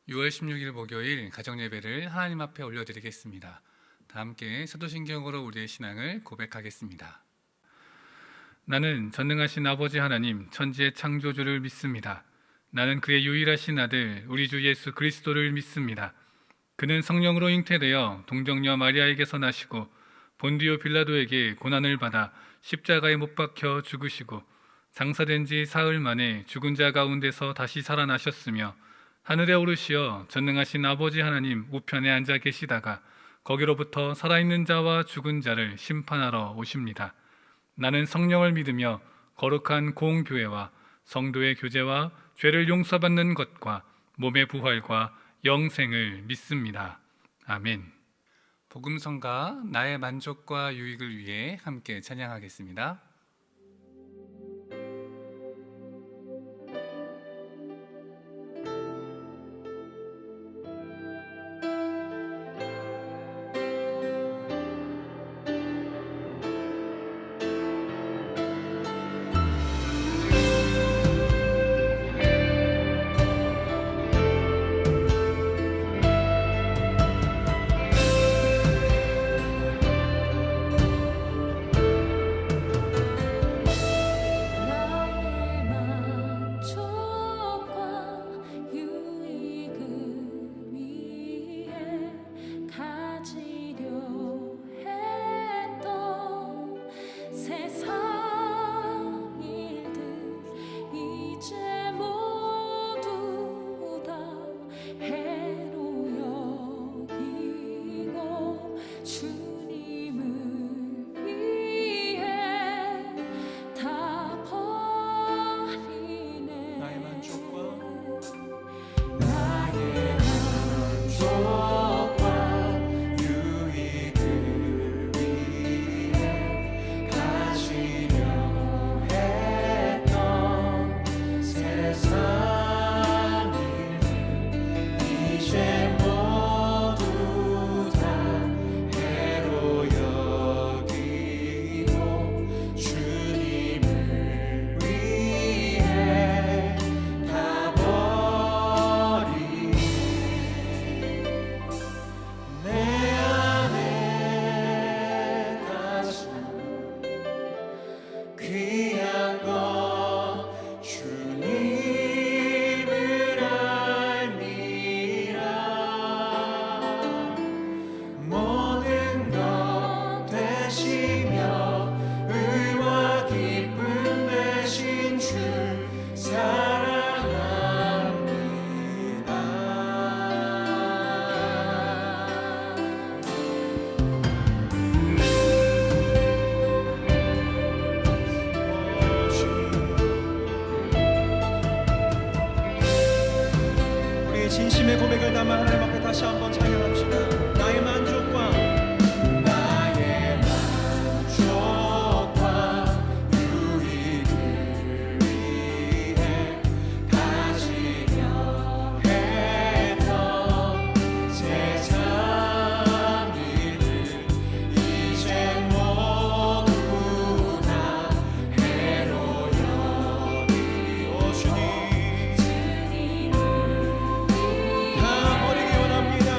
6월 16일 목요일 가정예배를 하나님 앞에 올려드리겠습니다. 다 함께 사도신경으로 우리의 신앙을 고백하겠습니다. 나는 전능하신 아버지 하나님 천지의 창조주를 믿습니다. 나는 그의 유일하신 아들 우리 주 예수 그리스도를 믿습니다. 그는 성령으로 잉태되어 동정녀 마리아에게서 나시고 본디오 빌라도에게 고난을 받아 십자가에 못 박혀 죽으시고 장사된 지 사흘 만에 죽은 자 가운데서 다시 살아나셨으며 하늘에 오르시어 전능하신 아버지 하나님 우편에 앉아 계시다가 거기로부터 살아있는 자와 죽은 자를 심판하러 오십니다. 나는 성령을 믿으며 거룩한 공교회와 성도의 교제와 죄를 용서받는 것과 몸의 부활과 영생을 믿습니다. 아멘. 복음성가 나의 만족과 유익을 위해 함께 찬양하겠습니다. 진심의 고백을 담아 하나님 앞에 다시 한번 찬양합시다. 나의 만족과 유익을 위해 가지려 했던 세상 일들 이제 모두 다 해로 여기오. 주님 다 버리기 원합니다.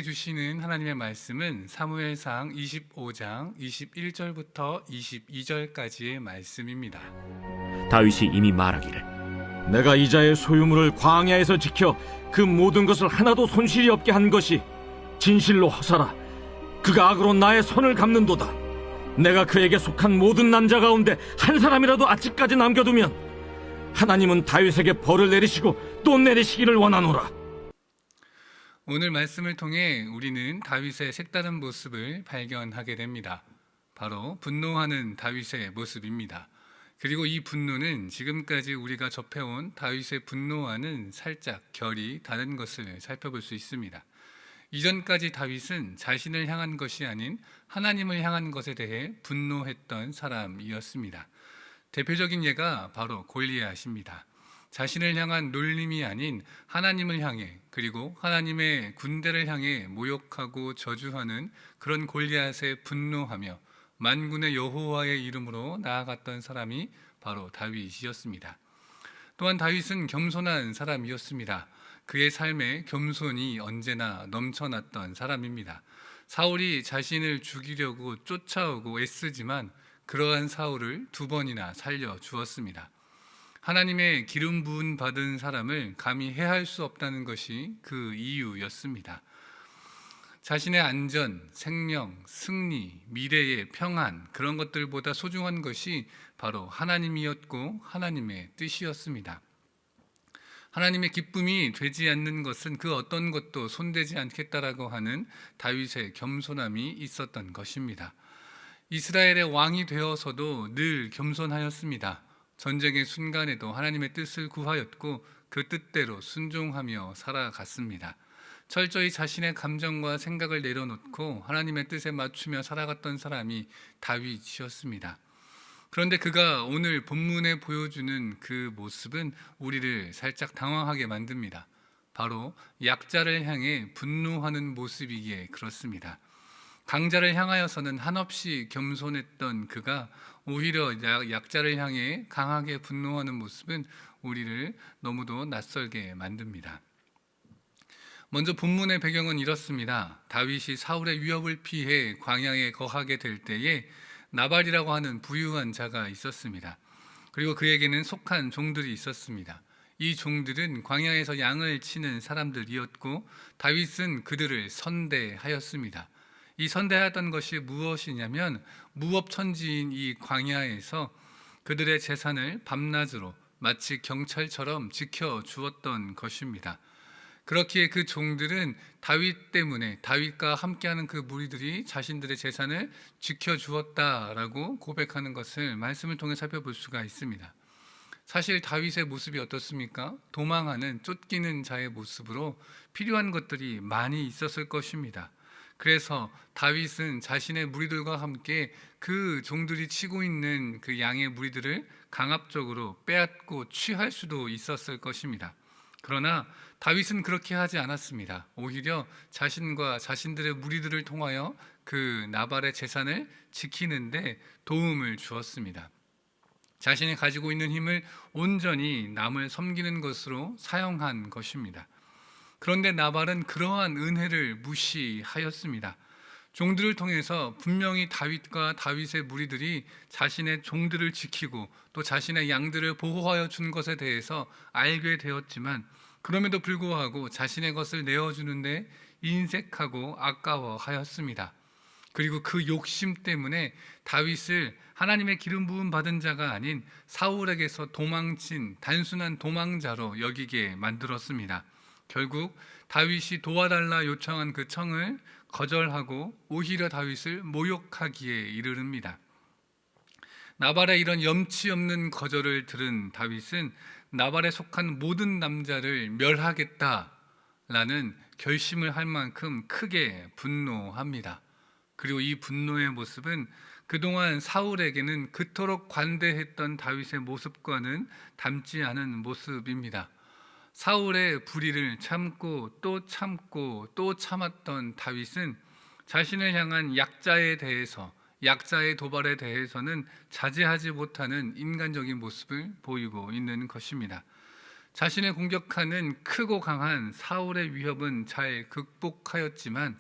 우리에게 주시는 하나님의 말씀은 사무엘상 25장 21절부터 22절까지의 말씀입니다. 다윗이 이미 말하기를 내가 이자의 소유물을 광야에서 지켜 그 모든 것을 하나도 손실이 없게 한 것이 진실로 허사라. 그가 악으로 나의 손을 갚는도다. 내가 그에게 속한 모든 남자 가운데 한 사람이라도 아직까지 남겨두면 하나님은 다윗에게 벌을 내리시고 또 내리시기를 원하노라. 오늘 말씀을 통해 우리는 다윗의 색다른 모습을 발견하게 됩니다. 바로 분노하는 다윗의 모습입니다. 그리고 이 분노는 지금까지 우리가 접해온 다윗의 분노와는 살짝 결이 다른 것을 살펴볼 수 있습니다. 이전까지 다윗은 자신을 향한 것이 아닌 하나님을 향한 것에 대해 분노했던 사람이었습니다. 대표적인 예가 바로 골리앗입니다. 자신을 향한 놀림이 아닌 하나님을 향해, 그리고 하나님의 군대를 향해 모욕하고 저주하는 그런 골리앗에 분노하며 만군의 여호와의 이름으로 나아갔던 사람이 바로 다윗이었습니다. 또한 다윗은 겸손한 사람이었습니다. 그의 삶에 겸손이 언제나 넘쳐났던 사람입니다. 사울이 자신을 죽이려고 쫓아오고 애쓰지만 그러한 사울을 2번이나 살려 주었습니다. 하나님의 기름 부은 받은 사람을 감히 해할 수 없다는 것이 그 이유였습니다. 자신의 안전, 생명, 승리, 미래의 평안, 그런 것들보다 소중한 것이 바로 하나님이었고 하나님의 뜻이었습니다. 하나님의 기쁨이 되지 않는 것은 그 어떤 것도 손대지 않겠다라고 하는 다윗의 겸손함이 있었던 것입니다. 이스라엘의 왕이 되어서도 늘 겸손하였습니다. 전쟁의 순간에도 하나님의 뜻을 구하였고 그 뜻대로 순종하며 살아갔습니다. 철저히 자신의 감정과 생각을 내려놓고 하나님의 뜻에 맞추며 살아갔던 사람이 다윗이었습니다. 그런데 그가 오늘 본문에 보여주는 그 모습은 우리를 살짝 당황하게 만듭니다. 바로 약자를 향해 분노하는 모습이기에 그렇습니다. 강자를 향하여서는 한없이 겸손했던 그가 오히려 약자를 향해 강하게 분노하는 모습은 우리를 너무도 낯설게 만듭니다. 먼저 본문의 배경은 이렇습니다. 다윗이 사울의 위협을 피해 광야에 거하게 될 때에 나발이라고 하는 부유한 자가 있었습니다. 그리고 그에게는 속한 종들이 있었습니다. 이 종들은 광야에서 양을 치는 사람들이었고 다윗은 그들을 선대하였습니다. 이 선대하였던 것이 무엇이냐면 무업천지인 이 광야에서 그들의 재산을 밤낮으로 마치 경찰처럼 지켜주었던 것입니다. 그렇기에 그 종들은 다윗 때문에 다윗과 함께하는 그 무리들이 자신들의 재산을 지켜주었다라고 고백하는 것을 말씀을 통해 살펴볼 수가 있습니다. 사실 다윗의 모습이 어떻습니까? 도망하는 쫓기는 자의 모습으로 필요한 것들이 많이 있었을 것입니다. 그래서 다윗은 자신의 무리들과 함께 그 종들이 치고 있는 그 양의 무리들을 강압적으로 빼앗고 취할 수도 있었을 것입니다. 그러나 다윗은 그렇게 하지 않았습니다. 오히려 자신과 자신들의 무리들을 통하여 그 나발의 재산을 지키는데 도움을 주었습니다. 자신이 가지고 있는 힘을 온전히 남을 섬기는 것으로 사용한 것입니다. 그런데 나발은 그러한 은혜를 무시하였습니다. 종들을 통해서 분명히 다윗과 다윗의 무리들이 자신의 종들을 지키고 또 자신의 양들을 보호하여 준 것에 대해서 알게 되었지만 그럼에도 불구하고 자신의 것을 내어주는데 인색하고 아까워하였습니다. 그리고 그 욕심 때문에 다윗을 하나님의 기름 부음 받은 자가 아닌 사울에게서 도망친 단순한 도망자로 여기게 만들었습니다. 결국 다윗이 도와달라 요청한 그 청을 거절하고 오히려 다윗을 모욕하기에 이르릅니다. 나발의 이런 염치 없는 거절을 들은 다윗은 나발에 속한 모든 남자를 멸하겠다라는 결심을 할 만큼 크게 분노합니다. 그리고 이 분노의 모습은 그동안 사울에게는 그토록 관대했던 다윗의 모습과는 닮지 않은 모습입니다. 사울의 불의를 참고 또 참았던 다윗은 자신을 향한 약자에 대해서, 약자의 도발에 대해서는 자제하지 못하는 인간적인 모습을 보이고 있는 것입니다. 자신을 공격하는 크고 강한 사울의 위협은 잘 극복하였지만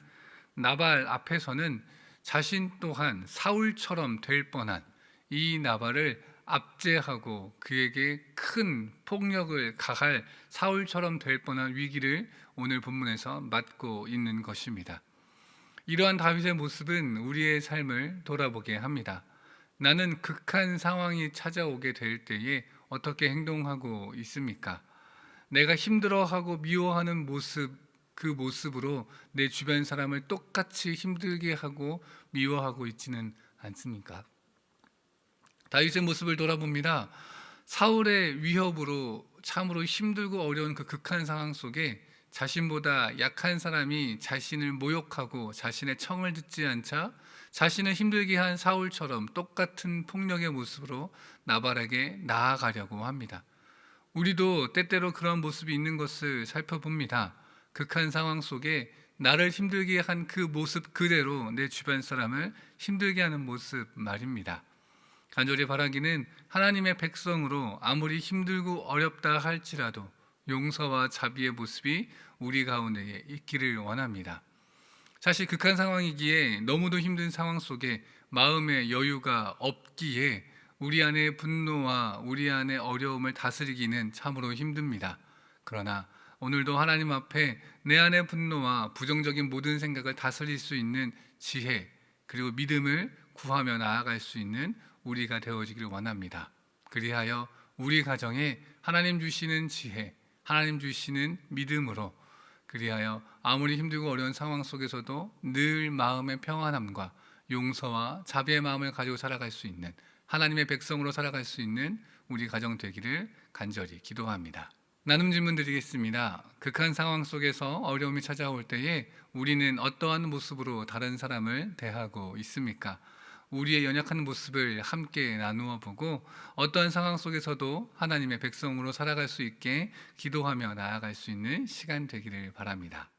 나발 앞에서는 자신 또한 사울처럼 될 뻔한 이 나발을 압제하고 그에게 큰 폭력을 가할 사울처럼 될 뻔한 위기를 오늘 본문에서 맞고 있는 것입니다. 이러한 다윗의 모습은 우리의 삶을 돌아보게 합니다. 나는 극한 상황이 찾아오게 될 때에 어떻게 행동하고 있습니까? 내가 힘들어하고 미워하는 모습, 그 모습으로 내 주변 사람을 똑같이 힘들게 하고 미워하고 있지는 않습니까? 다윗의 모습을 돌아봅니다. 사울의 위협으로 참으로 힘들고 어려운 그 극한 상황 속에 자신보다 약한 사람이 자신을 모욕하고 자신의 청을 듣지 않자 자신을 힘들게 한 사울처럼 똑같은 폭력의 모습으로 나발에게 나아가려고 합니다. 우리도 때때로 그런 모습이 있는 것을 살펴봅니다. 극한 상황 속에 나를 힘들게 한 그 모습 그대로 내 주변 사람을 힘들게 하는 모습 말입니다. 간절히 바라기는 하나님의 백성으로 아무리 힘들고 어렵다 할지라도 용서와 자비의 모습이 우리 가운데에 있기를 원합니다. 사실 극한 상황이기에 너무도 힘든 상황 속에 마음의 여유가 없기에 우리 안의 분노와 우리 안의 어려움을 다스리기는 참으로 힘듭니다. 그러나 오늘도 하나님 앞에 내 안의 분노와 부정적인 모든 생각을 다스릴 수 있는 지혜 그리고 믿음을 구하며 나아갈 수 있는 우리가 되어지기를 원합니다. 그리하여 우리 가정에 하나님 주시는 지혜, 하나님 주시는 믿음으로 그리하여 아무리 힘들고 어려운 상황 속에서도 늘 마음의 평안함과 용서와 자비의 마음을 가지고 살아갈 수 있는 하나님의 백성으로 살아갈 수 있는 우리 가정 되기를 간절히 기도합니다. 나눔 질문 드리겠습니다. 극한 상황 속에서 어려움이 찾아올 때에 우리는 어떠한 모습으로 다른 사람을 대하고 있습니까? 우리의 연약한 모습을 함께 나누어 보고 어떠한 상황 속에서도 하나님의 백성으로 살아갈 수 있게 기도하며 나아갈 수 있는 시간 되기를 바랍니다.